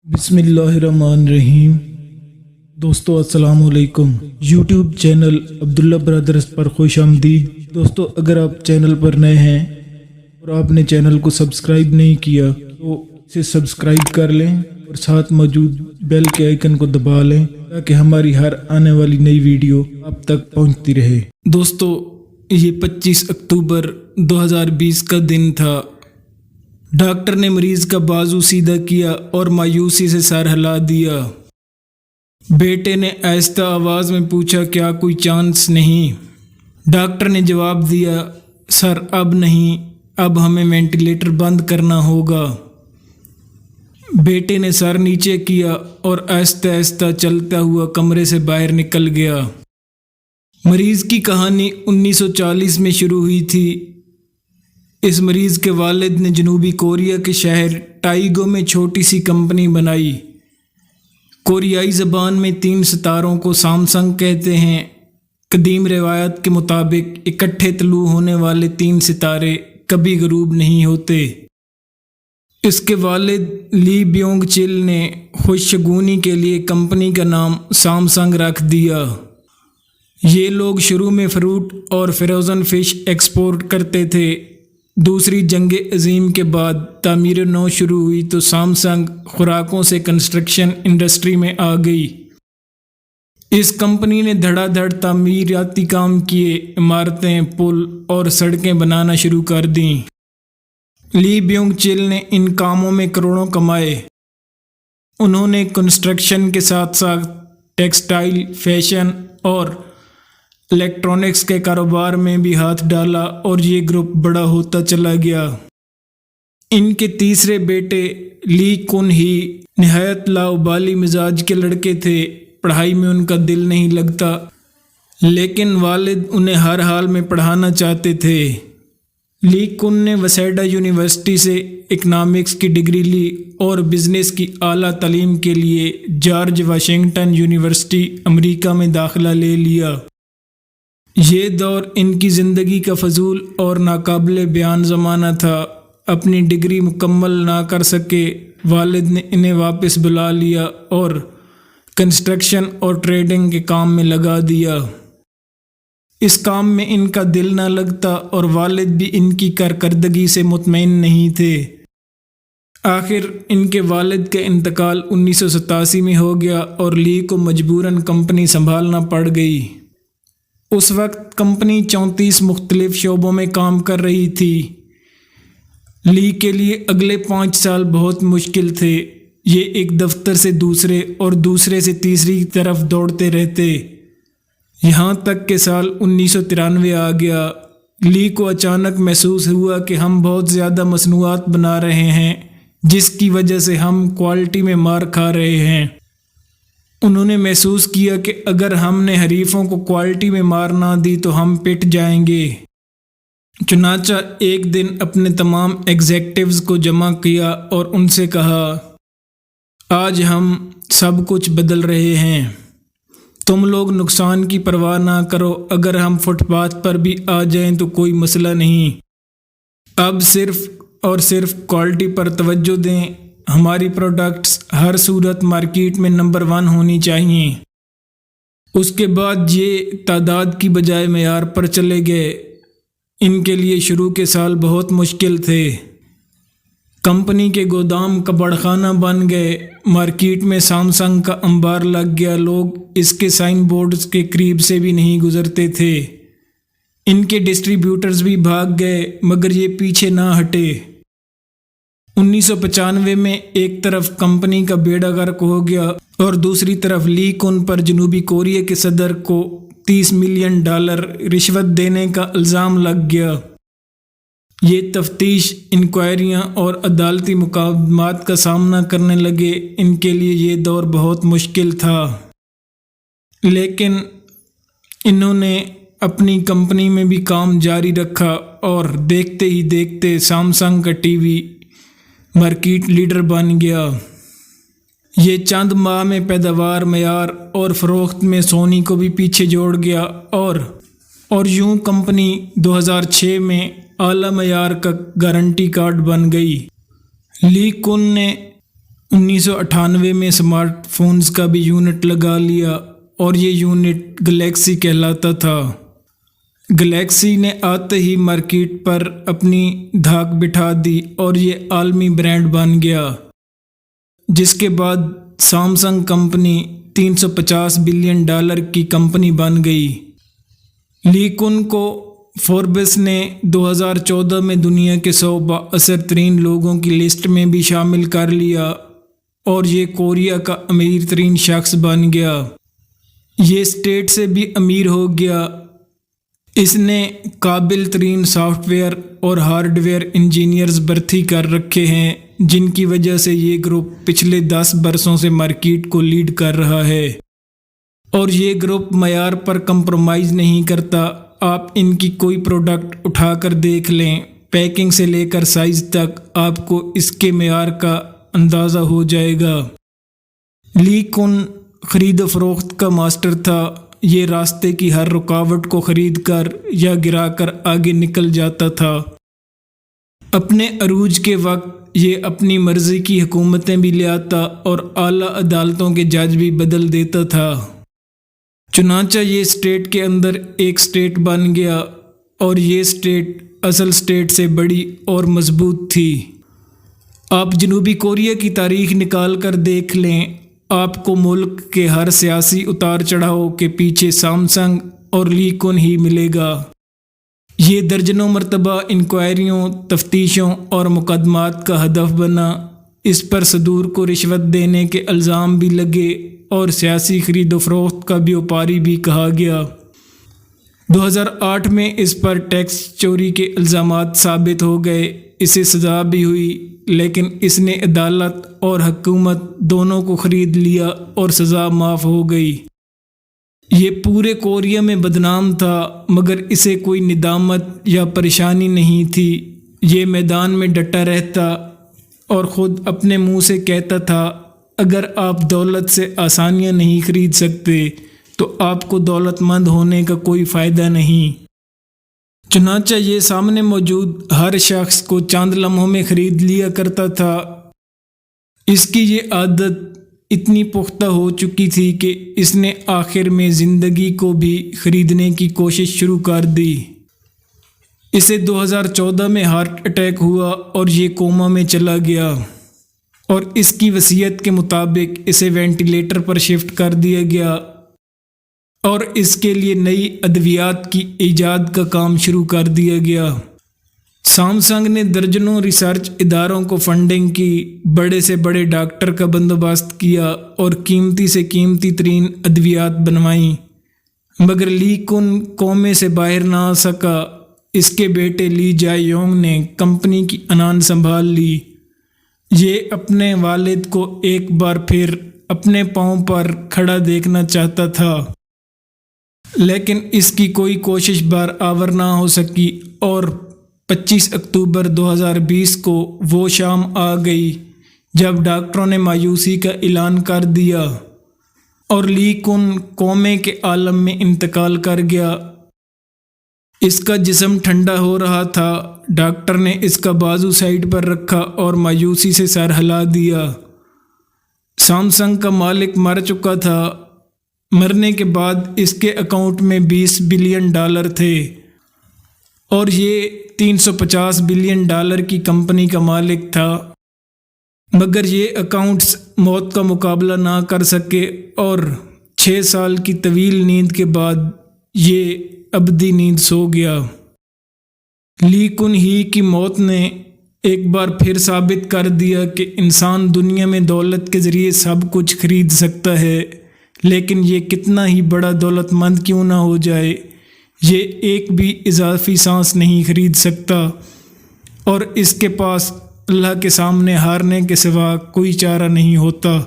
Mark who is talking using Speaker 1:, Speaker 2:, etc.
Speaker 1: बिस्मिल्लाहिर्रहमानिर्रहीम। दोस्तों अस्सलाम वालेकुम। यूट्यूब चैनल अब्दुल्ला ब्रदर्स पर खुश आमदीद। दोस्तों अगर आप चैनल पर नए हैं और आपने चैनल को सब्सक्राइब नहीं किया तो इसे सब्सक्राइब कर लें और साथ मौजूद बेल के आइकन को दबा लें ताकि हमारी हर आने वाली नई वीडियो आप तक पहुंचती रहे। दोस्तों ये 25 अक्टूबर 2020 का दिन था। डॉक्टर ने मरीज का बाजू सीधा किया और मायूसी से सर हिला दिया। बेटे ने आहिस्ता आवाज़ में पूछा, क्या कोई चांस नहीं? डॉक्टर ने जवाब दिया, सर अब नहीं, अब हमें वेंटिलेटर बंद करना होगा। बेटे ने सर नीचे किया और आहिस्ता आहिस्ता चलता हुआ कमरे से बाहर निकल गया। मरीज की कहानी 1940 में शुरू हुई थी। इस मरीज़ के वालिद ने जनूबी कोरिया के शहर टाइगो में छोटी सी कंपनी बनाई। कोरियाई ज़बान में 3 सितारों को सैमसंग कहते हैं। कदीम रिवायत के मुताबिक इकट्ठे तलू होने वाले 3 सितारे कभी गरूब नहीं होते। इसके वालिद ली ब्योंग चिल ने खुशगुनी के लिए कंपनी का नाम सैमसंग रख दिया। ये लोग शुरू में फ्रूट और फ्रोज़न फ़िश एक्सपोर्ट करते थे। दूसरी जंग अज़ीम के बाद तामीर नौ शुरू हुई तो सैमसंग खुराकों से कंस्ट्रक्शन इंडस्ट्री में आ गई। इस कंपनी ने धड़ाधड़ तामीराती काम किए, इमारतें, पुल और सड़कें बनाना शुरू कर दीं। ली ब्योंग चिल ने इन कामों में करोड़ों कमाए। उन्होंने कंस्ट्रक्शन के साथ साथ टेक्सटाइल, फैशन और इलेक्ट्रॉनिक्स के कारोबार में भी हाथ डाला और ये ग्रुप बड़ा होता चला गया। इनके तीसरे बेटे ली कुन ही निहायत लाउबाली मिजाज के लड़के थे। पढ़ाई में उनका दिल नहीं लगता, लेकिन वालिद उन्हें हर हाल में पढ़ाना चाहते थे। ली कुन ने वसेडा यूनिवर्सिटी से इकनॉमिक्स की डिग्री ली और बिजनेस की आला तालीम के लिए जॉर्ज वाशिंगटन यूनिवर्सिटी अमेरिका में दाखिला ले लिया। ये दौर इनकी ज़िंदगी का फजूल और नाकाबिले बयान ज़माना था। अपनी डिग्री मुकम्मल ना कर सके वालिद ने इन्हें वापस बुला लिया और कंस्ट्रक्शन और ट्रेडिंग के काम में लगा दिया। इस काम में इनका दिल ना लगता और वालिद भी इनकी कारकर्दगी से मुतमईन नहीं थे। आखिर इनके वालिद का इंतकाल 1987 में हो गया और ली को मजबूरन कंपनी संभालना पड़ गई। उस वक्त कंपनी 34 मुख्तलिफ शोबों में काम कर रही थी। ली के लिए अगले 5 साल बहुत मुश्किल थे। ये एक दफ्तर से दूसरे और दूसरे से तीसरी तरफ दौड़ते रहते। यहाँ तक कि साल 1993 आ गया। ली को अचानक महसूस हुआ कि हम बहुत ज़्यादा मसनूआत बना रहे हैं, जिसकी वजह से हम क्वालिटी में मार खा रहे हैं। उन्होंने महसूस किया कि अगर हमने हरीफों को क्वालिटी में मार ना दी तो हम पिट जाएंगे। चुनांचा एक दिन अपने तमाम एग्जेक्टिव्स को जमा किया और उनसे कहा, आज हम सब कुछ बदल रहे हैं। तुम लोग नुकसान की परवाह ना करो। अगर हम फुटपाथ पर भी आ जाएं तो कोई मसला नहीं। अब सिर्फ और सिर्फ क्वालिटी पर तवज्जो दें। हमारी प्रोडक्ट्स हर सूरत मार्केट में नंबर 1 होनी चाहिए। उसके बाद ये तादाद की बजाय मेयार पर चले गए। इनके लिए शुरू के साल बहुत मुश्किल थे। कंपनी के गोदाम कबाड़खाना बन गए। मार्केट में सैमसंग का अंबार लग गया। लोग इसके साइन बोर्ड्स के करीब से भी नहीं गुजरते थे। इनके डिस्ट्रीब्यूटर्स भी भाग गए, मगर ये पीछे ना हटे। 1995 में एक तरफ कंपनी का बेड़ा गर्क हो गया और दूसरी तरफ ली कुन पर जनूबी कोरिया के सदर को $30 मिलियन रिश्वत देने का इल्ज़ाम लग गया। ये तफ्तीश, इंक्वायरियां और अदालती मुकदमात का सामना करने लगे। इनके लिए ये दौर बहुत मुश्किल था, लेकिन इन्होंने अपनी कंपनी में भी काम जारी रखा और देखते ही देखते सैमसंग का टीवी मार्केट लीडर बन गया। ये चंद माह में पैदावार, मयार और फ़रोख्त में सोनी को भी पीछे जोड़ गया और यूं कंपनी 2006 में आला मयार का गारंटी कार्ड बन गई। ली कुन ने 1998 میں اسمارٹ فونز کا بھی یونٹ لگا لیا اور یہ یونٹ گلیکسی کہلاتا تھا۔ گلیکسی نے آتے ہی مارکیٹ پر اپنی دھاک بٹھا دی اور یہ عالمی برانڈ بن گیا، جس کے بعد سامسنگ کمپنی $350 بلین کی کمپنی بن گئی۔ لی کن کو فوربس نے 2014 میں دنیا کے 100 بااثر ترین لوگوں کی لسٹ میں بھی شامل کر لیا اور یہ کوریا کا امیر ترین شخص بن گیا۔ یہ اسٹیٹ سے بھی امیر ہو گیا۔ اس نے قابل ترین سافٹ ویئر اور ہارڈ ویئر انجینئرز بھرتی کر رکھے ہیں، جن کی وجہ سے یہ گروپ پچھلے 10 برسوں سے مارکیٹ کو لیڈ کر رہا ہے، اور یہ گروپ معیار پر کمپرومائز نہیں کرتا۔ آپ ان کی کوئی پروڈکٹ اٹھا کر دیکھ لیں، پیکنگ سے لے کر سائز تک آپ کو اس کے معیار کا اندازہ ہو جائے گا۔ لی کن خرید و فروخت کا ماسٹر تھا۔ یہ راستے کی ہر رکاوٹ کو خرید کر یا گرا کر آگے نکل جاتا تھا۔ اپنے عروج کے وقت یہ اپنی مرضی کی حکومتیں بھی لے آتا اور اعلیٰ عدالتوں کے جج بھی بدل دیتا تھا۔ چنانچہ یہ اسٹیٹ کے اندر ایک اسٹیٹ بن گیا، اور یہ اسٹیٹ اصل اسٹیٹ سے بڑی اور مضبوط تھی۔ آپ جنوبی کوریا کی تاریخ نکال کر دیکھ لیں، آپ کو ملک کے ہر سیاسی اتار چڑھاؤ کے پیچھے سامسنگ اور لی کن ہی ملے گا۔ یہ درجنوں مرتبہ انکوائریوں، تفتیشوں اور مقدمات کا ہدف بنا۔ اس پر صدور کو رشوت دینے کے الزام بھی لگے اور سیاسی خرید و فروخت کا بیوپاری بھی کہا گیا۔ 2008 میں اس پر ٹیکس چوری کے الزامات ثابت ہو گئے۔ اسے سزا بھی ہوئی، لیکن اس نے عدالت اور حکومت دونوں کو خرید لیا اور سزا معاف ہو گئی۔ یہ پورے کوریا میں بدنام تھا، مگر اسے کوئی ندامت یا پریشانی نہیں تھی۔ یہ میدان میں ڈٹا رہتا اور خود اپنے منہ سے کہتا تھا، اگر آپ دولت سے آسانیاں نہیں خرید سکتے تو آپ کو دولت مند ہونے کا کوئی فائدہ نہیں۔ چنانچہ یہ سامنے موجود ہر شخص کو چند لمحوں میں خرید لیا کرتا تھا۔ اس کی یہ عادت اتنی پختہ ہو چکی تھی کہ اس نے آخر میں زندگی کو بھی خریدنے کی کوشش شروع کر دی۔ اسے 2014 میں ہارٹ اٹیک ہوا اور یہ کوما میں چلا گیا، اور اس کی وصیت کے مطابق اسے وینٹیلیٹر پر شفٹ کر دیا گیا اور اس کے لیے نئی ادویات کی ایجاد کا کام شروع کر دیا گیا۔ سامسنگ نے درجنوں ریسرچ اداروں کو فنڈنگ کی، بڑے سے بڑے ڈاکٹر کا بندوبست کیا اور قیمتی سے قیمتی ترین ادویات بنوائیں، مگر لی کن کومے سے باہر نہ آ سکا۔ اس کے بیٹے لی جائے یونگ نے کمپنی کی انان سنبھال لی۔ یہ اپنے والد کو ایک بار پھر اپنے پاؤں پر کھڑا دیکھنا چاہتا تھا، لیکن اس کی کوئی کوشش برآور نہ ہو سکی، اور 25 اکتوبر 2020 کو وہ شام آ گئی جب ڈاکٹروں نے مایوسی کا اعلان کر دیا اور لی کن کومے کے عالم میں انتقال کر گیا۔ اس کا جسم ٹھنڈا ہو رہا تھا۔ ڈاکٹر نے اس کا بازو سائڈ پر رکھا اور مایوسی سے سر ہلا دیا۔ سامسنگ کا مالک مر چکا تھا۔ مرنے کے بعد اس کے اکاؤنٹ میں $20 بلین تھے، اور یہ $350 بلین کی کمپنی کا مالک تھا، مگر یہ اکاؤنٹس موت کا مقابلہ نہ کر سکے، اور 6 سال کی طویل نیند کے بعد یہ ابدی نیند سو گیا۔ لی کن ہی کی موت نے ایک بار پھر ثابت کر دیا کہ انسان دنیا میں دولت کے ذریعے سب کچھ خرید سکتا ہے، لیکن یہ کتنا ہی بڑا دولت مند کیوں نہ ہو جائے، یہ ایک بھی اضافی سانس نہیں خرید سکتا، اور اس کے پاس اللہ کے سامنے ہارنے کے سوا کوئی چارہ نہیں ہوتا۔